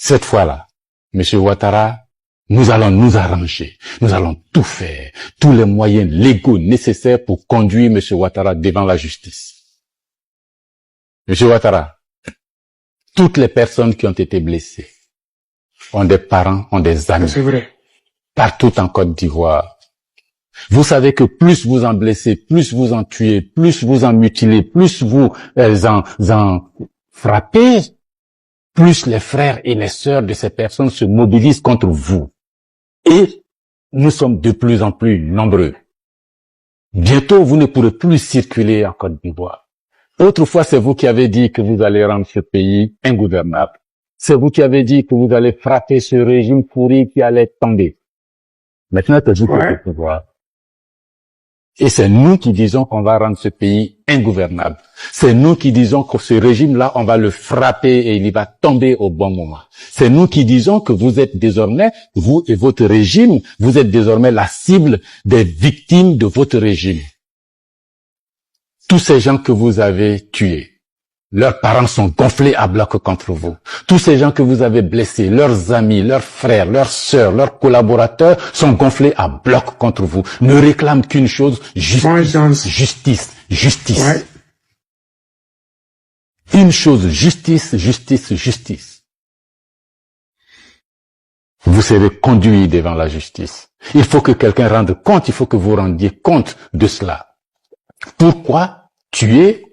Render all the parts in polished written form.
Cette fois-là, Monsieur Ouattara, nous allons nous arranger. Nous allons tout faire, tous les moyens légaux nécessaires pour conduire Monsieur Ouattara devant la justice. Monsieur Ouattara, toutes les personnes qui ont été blessées ont des parents, ont des amis. C'est vrai. Partout en Côte d'Ivoire. Vous savez que plus vous en blessez, plus vous en tuez, plus vous en mutilez, plus vous en frappez, plus les frères et les sœurs de ces personnes se mobilisent contre vous. Et nous sommes de plus en plus nombreux. Bientôt, vous ne pourrez plus circuler en Côte d'Ivoire. Autrefois, c'est vous qui avez dit que vous allez rendre ce pays ingouvernable. C'est vous qui avez dit que vous allez frapper ce régime pourri qui allait tomber. Maintenant, c'est vous qui avez le pouvoir. Et c'est nous qui disons qu'on va rendre ce pays ingouvernable. C'est nous qui disons que ce régime-là, on va le frapper et il va tomber au bon moment. C'est nous qui disons que vous êtes désormais, vous et votre régime, vous êtes désormais la cible des victimes de votre régime. Tous ces gens que vous avez tués, leurs parents sont gonflés à bloc contre vous. Tous ces gens que vous avez blessés, leurs amis, leurs frères, leurs sœurs, leurs collaborateurs sont gonflés à bloc contre vous. Ne réclament qu'une chose, justice, justice, justice. Ouais. Une chose, justice, justice, justice. Vous serez conduit devant la justice. Il faut que quelqu'un rende compte, il faut que vous rendiez compte de cela. Pourquoi tuer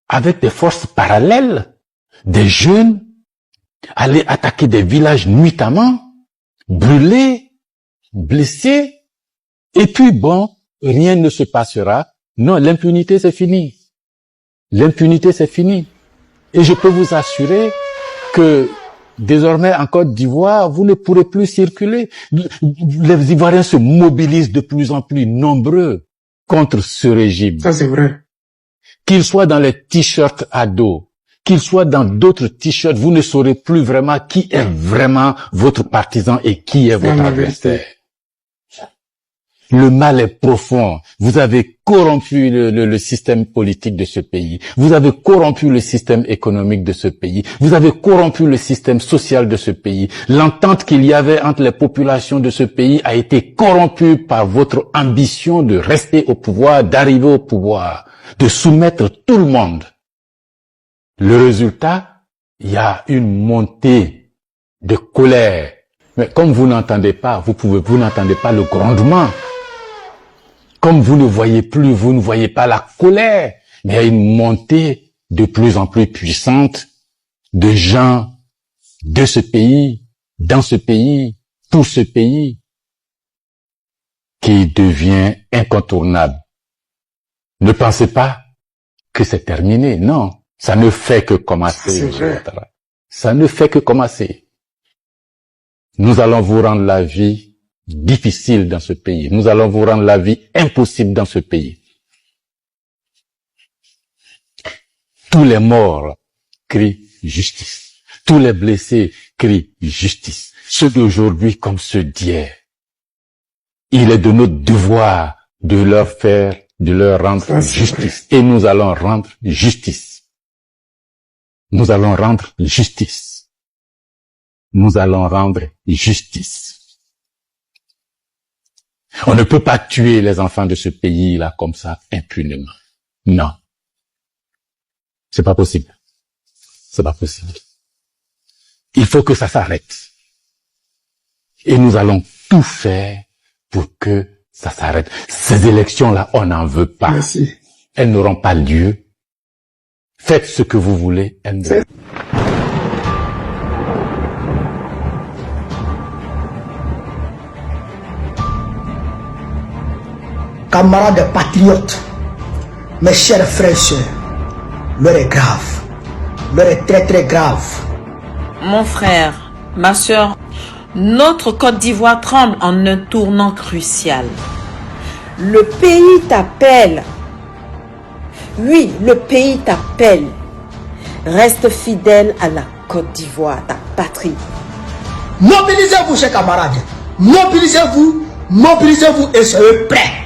avec des forces parallèles, des jeunes, aller attaquer des villages nuitamment, brûler, blesser, et puis bon, rien ne se passera. Non, l'impunité c'est fini. L'impunité c'est fini. Et je peux vous assurer que désormais en Côte d'Ivoire, vous ne pourrez plus circuler. Les Ivoiriens se mobilisent de plus en plus nombreux contre ce régime. Ça c'est vrai. Qu'il soit dans les t-shirts à dos, qu'il soit dans d'autres t-shirts, vous ne saurez plus vraiment qui est vraiment votre partisan et qui est votre adversaire. Le mal est profond. Vous avez corrompu le système politique de ce pays. Vous avez corrompu le système économique de ce pays. Vous avez corrompu le système social de ce pays. L'entente qu'il y avait entre les populations de ce pays a été corrompue par votre ambition de rester au pouvoir, d'arriver au pouvoir, de soumettre tout le monde. Le résultat, il y a une montée de colère. Mais comme vous n'entendez pas, vous n'entendez pas le grondement. Comme vous ne voyez plus, vous ne voyez pas la colère. Mais il y a une montée de plus en plus puissante de gens de ce pays, dans ce pays, pour ce pays, qui devient incontournable. Ne pensez pas que c'est terminé. Non, ça ne fait que commencer. Ça ne fait que commencer. Nous allons vous rendre la vie difficile dans ce pays. Nous allons vous rendre la vie impossible dans ce pays. Tous les morts crient justice. Tous les blessés crient justice. Ceux d'aujourd'hui comme ceux d'hier. Il est de notre devoir de leur rendre justice. Et nous allons rendre justice. Nous allons rendre justice. Nous allons rendre justice. On ne peut pas tuer les enfants de ce pays-là comme ça, impunément. Non. C'est pas possible. C'est pas possible. Il faut que ça s'arrête. Et nous allons tout faire pour que ça s'arrête. Ces élections-là, on n'en veut pas. Merci. Elles n'auront pas lieu. Faites ce que vous voulez. Elles ne... Camarades patriotes, mes chers frères et sœurs, l'heure est grave. L'heure est très très grave. Mon frère, ma sœur, notre Côte d'Ivoire tremble en un tournant crucial. Le pays t'appelle. Oui, le pays t'appelle. Reste fidèle à la Côte d'Ivoire, ta patrie. Mobilisez-vous, chers camarades. Mobilisez-vous et soyez prêts.